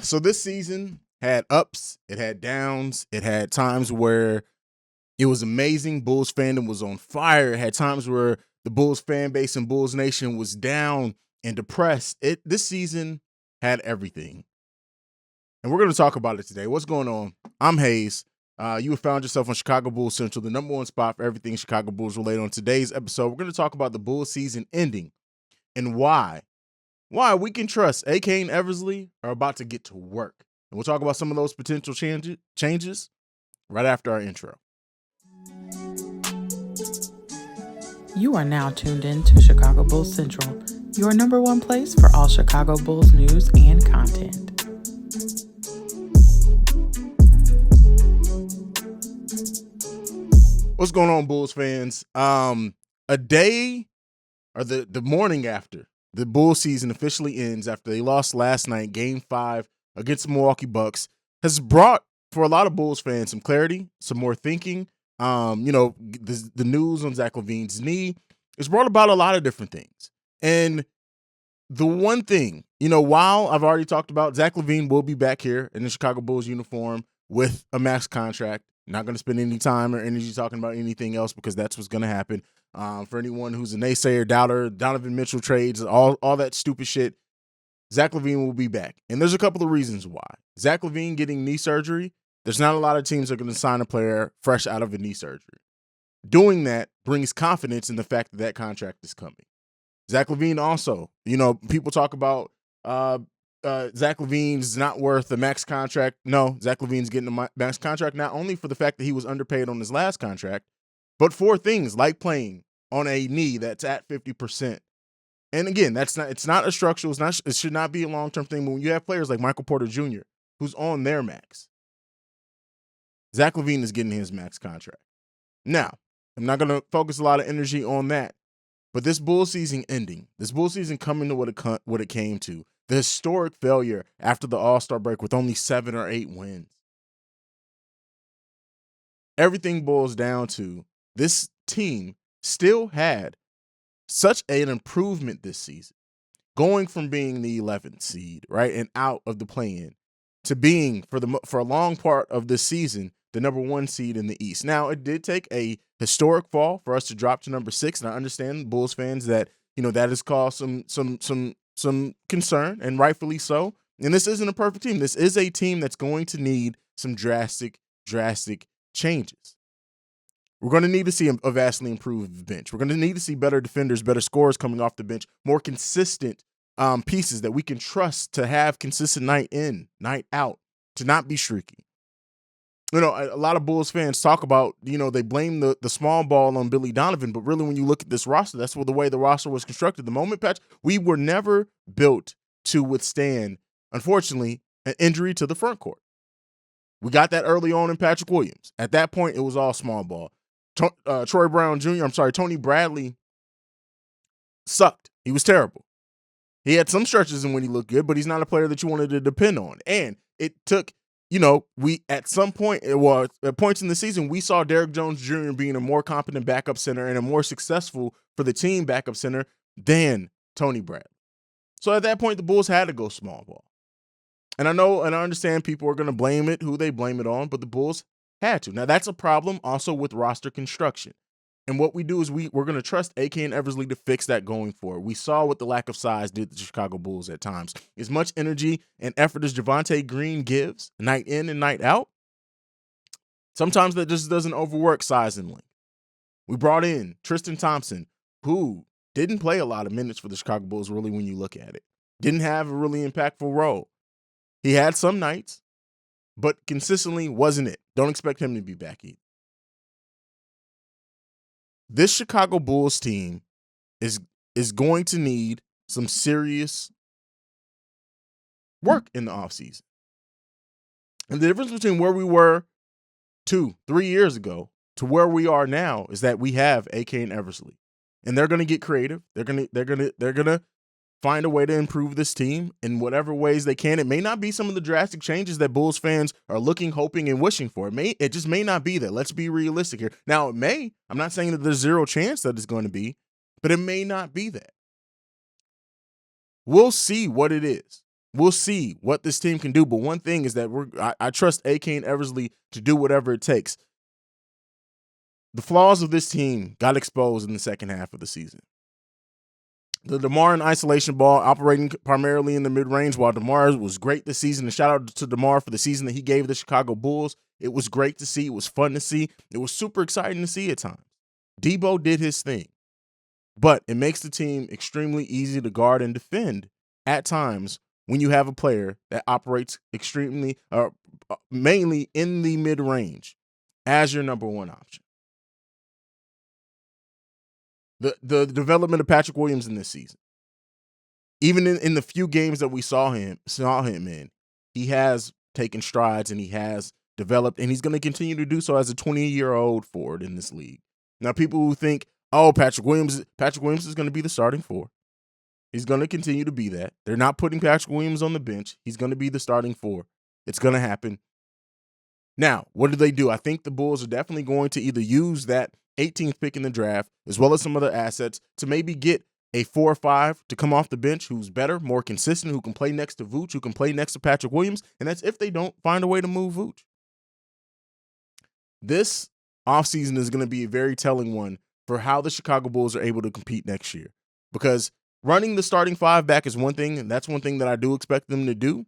So this season had ups, it had downs, it had times where it was amazing. Bulls fandom was on fire. It had times where the Bulls fan base and Bulls Nation was down and depressed. This season had everything. And we're going to talk about it today. What's going on? I'm Haize. You have found yourself on Chicago Bulls Central, the number one spot for everything Chicago Bulls related. On today's episode, we're going to talk about the Bulls season ending and why we can trust AK and Eversley are about to get to work. And we'll talk about some of those potential changes right after our intro. You are now tuned in to Chicago Bulls Central, your number one place for all Chicago Bulls news and content. What's going on, Bulls fans? A day or the morning after the Bulls season officially ends after they lost last night, Game 5 against the Milwaukee Bucks, has brought for a lot of Bulls fans some clarity, some more thinking. The news on Zach LaVine's knee has brought about a lot of different things. And the one thing, while I've already talked about Zach LaVine will be back here in the Chicago Bulls uniform with a max contract. Not going to spend any time or energy talking about anything else because that's what's going to happen. For anyone who's a naysayer, doubter, Donovan Mitchell trades, all that stupid shit, Zach LaVine will be back. And there's a couple of reasons why. Zach LaVine getting knee surgery, there's not a lot of teams that are going to sign a player fresh out of a knee surgery. Doing that brings confidence in the fact that contract is coming. Zach LaVine also, people talk about Zach LaVine's not worth a max contract. No, Zach LaVine's getting a max contract not only for the fact that he was underpaid on his last contract, but for things like playing on a knee that's at 50%. And again, it's not a structural, it should not be a long-term thing. But when you have players like Michael Porter Jr., who's on their max, Zach LaVine is getting his max contract. Now, I'm not going to focus a lot of energy on that, but this Bulls season ending, this Bulls season coming to what it came to, the historic failure after the All-Star break with only 7 or 8 wins. Everything boils down to this team still had such an improvement this season, going from being the 11th seed, right, and out of the play-in to being, for a long part of this season, the number 1 seed in the East. Now, it did take a historic fall for us to drop to number 6, and I understand Bulls fans that, that has caused some concern, and rightfully so. And this isn't a perfect team. This is a team that's going to need some drastic changes. We're going to need to see a vastly improved bench. We're going to need to see better defenders, better scorers coming off the bench, more consistent pieces that we can trust to have consistent night in, night out, to not be streaky. A lot of Bulls fans talk about, they blame the small ball on Billy Donovan, but really when you look at this roster, that's the way the roster was constructed. The moment patch, we were never built to withstand, unfortunately, an injury to the front court. We got that early on in Patrick Williams. At that point, it was all small ball. Tony Bradley sucked. He was terrible. He had some stretches in when he looked good, but he's not a player that you wanted to depend on. And it took, we at some point, at points in the season, we saw Derrick Jones Jr. being a more competent backup center and a more successful for the team backup center than Tony Bradley. So at that point, the Bulls had to go small ball. And I know and I understand people are going to blame it, who they blame it on, but the Bulls had to. Now, that's a problem also with roster construction. And what we do is we're going to trust AK and Eversley to fix that going forward. We saw what the lack of size did to the Chicago Bulls at times. As much energy and effort as Javonte Green gives, night in and night out, sometimes that just doesn't overwork size and length. We brought in Tristan Thompson, who didn't play a lot of minutes for the Chicago Bulls, really, when you look at it. Didn't have a really impactful role. He had some nights, but consistently wasn't it. Don't expect him to be back either. This Chicago Bulls team is going to need some serious work in the offseason. And the difference between where we were 2-3 years ago to where we are now is that we have AK and Eversley. And they're going to get creative. They're going to find a way to improve this team in whatever ways they can. It may not be some of the drastic changes that Bulls fans are looking, hoping, and wishing for. It just may not be that. Let's be realistic here. Now, it may. I'm not saying that there's zero chance that it's going to be, but it may not be that. We'll see what it is We'll see what this team can do. But one thing is that I trust AK and Eversley to do whatever it takes. The flaws of this team got exposed in the second half of the season. The DeMar in isolation ball operating primarily in the mid-range, while DeMar was great this season. And shout out to DeMar for the season that he gave the Chicago Bulls. It was great to see. It was fun to see. It was super exciting to see at times. Debo did his thing. But it makes the team extremely easy to guard and defend at times when you have a player that operates mainly in the mid-range as your number one option. The development of Patrick Williams in this season, even in the few games that we saw him in, he has taken strides and he has developed, and he's going to continue to do so as a 20-year-old forward in this league. Now, people who think, oh, Patrick Williams is going to be the starting four. He's going to continue to be that. They're not putting Patrick Williams on the bench. He's going to be the starting four. It's going to happen. Now, what do? I think the Bulls are definitely going to either use that 18th pick in the draft, as well as some other assets, to maybe get a 4 or 5 to come off the bench who's better, more consistent, who can play next to Vooch, who can play next to Patrick Williams, and that's if they don't find a way to move Vooch. This offseason is going to be a very telling one for how the Chicago Bulls are able to compete next year, because running the starting 5 back is one thing, and that's one thing that I do expect them to do.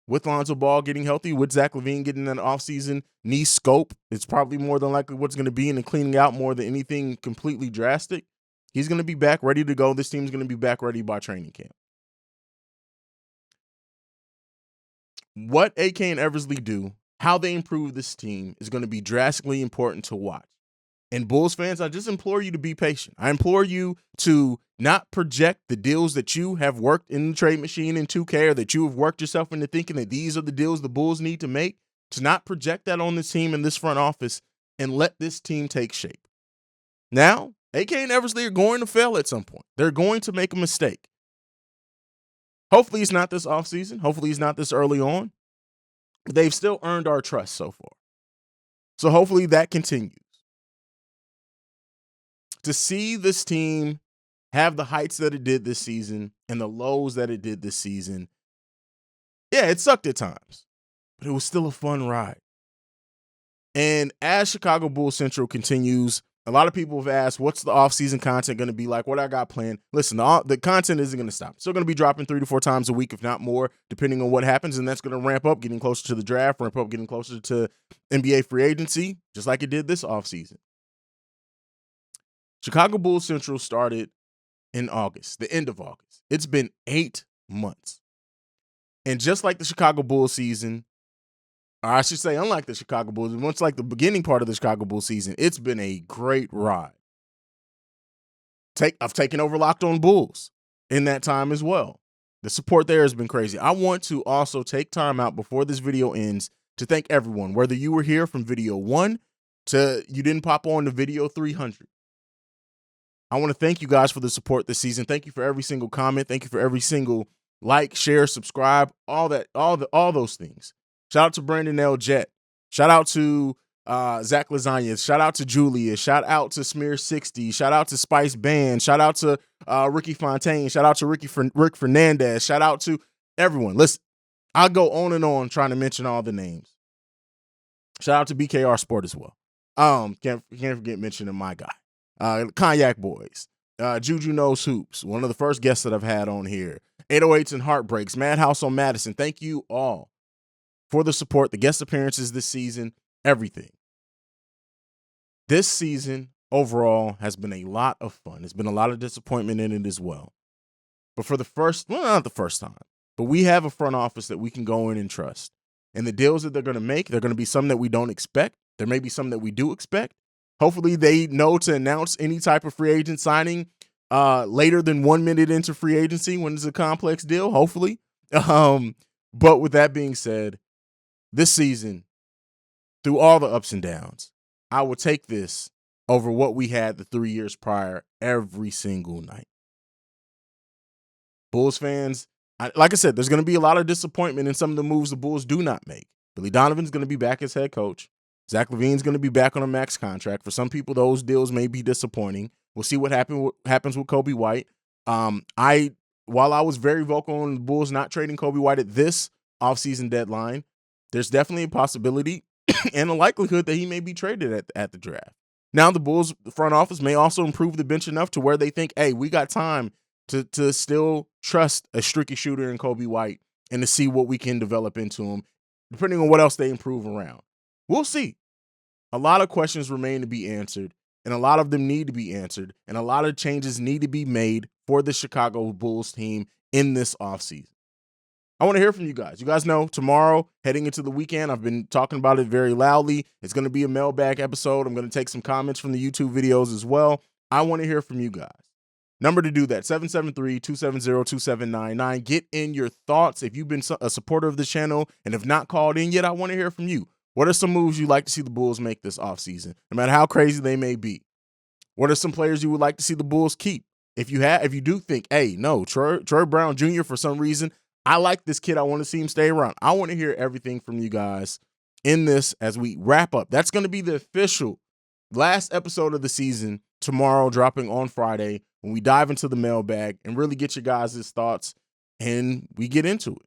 With Lonzo Ball getting healthy, with Zach LaVine getting that offseason knee scope, it's probably more than likely what's going to be, and cleaning out more than anything completely drastic. He's going to be back ready to go. This team's going to be back ready by training camp. What AK and Eversley do, how they improve this team, is going to be drastically important to watch. And Bulls fans, I just implore you to be patient. I implore you to not project the deals that you have worked in the trade machine in 2K, or that you have worked yourself into thinking that these are the deals the Bulls need to make, to not project that on this team in this front office and let this team take shape. Now, AK and Eversley are going to fail at some point. They're going to make a mistake. Hopefully it's not this offseason. Hopefully it's not this early on. But they've still earned our trust so far. So hopefully that continues. To see this team have the heights that it did this season and the lows that it did this season, yeah, it sucked at times, but it was still a fun ride. And as Chicago Bulls Central continues, a lot of people have asked, what's the offseason content going to be like? What I got planned? Listen, the content isn't going to stop. It's still going to be dropping 3 to 4 times a week, if not more, depending on what happens. And that's going to ramp up, getting closer to the draft, ramp up, getting closer to NBA free agency, just like it did this offseason. Chicago Bulls Central started in August, the end of August. It's been 8 months. And just like the Chicago Bulls season, or I should say, unlike the Chicago Bulls, much like the beginning part of the Chicago Bulls season, it's been a great ride. I've taken over Locked On Bulls in that time as well. The support there has been crazy. I want to also take time out before this video ends to thank everyone, whether you were here from video 1 to you didn't pop on to video 300. I want to thank you guys for the support this season. Thank you for every single comment. Thank you for every single like, share, subscribe, all those things. Shout out to Brandon L. Jet. Shout out to Zach Lasagna. Shout out to Julia. Shout out to Smear60. Shout out to Spice Band. Shout out to Ricky Fontaine. Shout out to Rick Fernandez. Shout out to everyone. Listen, I'll go on and on trying to mention all the names. Shout out to BKR Sport as well. Can't forget mentioning my guy. Cognac Boys, Juju Knows Hoops, one of the first guests that I've had on here, 808s and Heartbreaks, Madhouse on Madison. Thank you all for the support, the guest appearances this season, everything. This season overall has been a lot of fun. There's been a lot of disappointment in it as well. But for not the first time, but we have a front office that we can go in and trust. And the deals that they're going to make, they're going to be some that we don't expect. There may be some that we do expect. Hopefully they know to announce any type of free agent signing later than 1 minute into free agency when it's a complex deal, hopefully. But with that being said, this season, through all the ups and downs, I will take this over what we had the 3 years prior every single night. Bulls fans, like I said, there's going to be a lot of disappointment in some of the moves the Bulls do not make. Billy Donovan's going to be back as head coach. Zach LaVine's going to be back on a max contract. For some people, those deals may be disappointing. We'll see what happens with Kobe White. I while I was very vocal on the Bulls not trading Kobe White at this offseason deadline, there's definitely a possibility and a likelihood that he may be traded at the draft. Now, the Bulls front office may also improve the bench enough to where they think, hey, we got time to still trust a streaky shooter in Kobe White and to see what we can develop into him, depending on what else they improve around. We'll see. A lot of questions remain to be answered, and a lot of them need to be answered, and a lot of changes need to be made for the Chicago Bulls team in this offseason. I want to hear from you guys. You guys know tomorrow, heading into the weekend, I've been talking about it very loudly. It's going to be a mailbag episode. I'm going to take some comments from the YouTube videos as well. I want to hear from you guys. Number to do that, 773-270-2799. Get in your thoughts. If you've been a supporter of the channel and have not called in yet, I want to hear from you. What are some moves you'd like to see the Bulls make this offseason, no matter how crazy they may be? What are some players you would like to see the Bulls keep? If you do think, hey, no, Troy Brown Jr., for some reason, I like this kid, I want to see him stay around. I want to hear everything from you guys in this as we wrap up. That's going to be the official last episode of the season tomorrow, dropping on Friday, when we dive into the mailbag and really get your guys' thoughts and we get into it.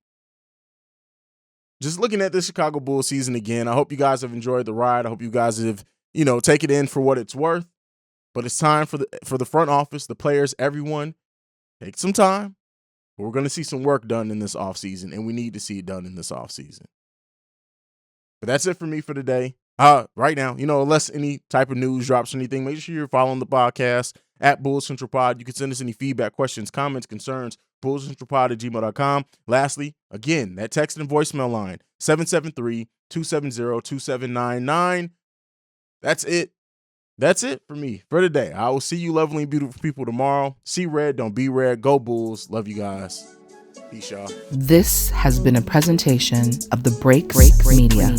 Just looking at the Chicago Bulls season again, I hope you guys have enjoyed the ride. I hope you guys have, take it in for what it's worth. But it's time for the front office, the players, everyone, take some time. We're going to see some work done in this offseason, and we need to see it done in this offseason. But that's it for me for today. Right now, unless any type of news drops or anything, make sure you're following the podcast at Bulls Central Pod. You can send us any feedback, questions, comments, concerns, bullscentralpod@gmail.com. Lastly, again, that text and voicemail line, 773-270-2799. That's it. That's it for me for today. I will see you lovely and beautiful people tomorrow. See red, don't be red. Go Bulls. Love you guys. Peace, y'all. This has been a presentation of the Break Media.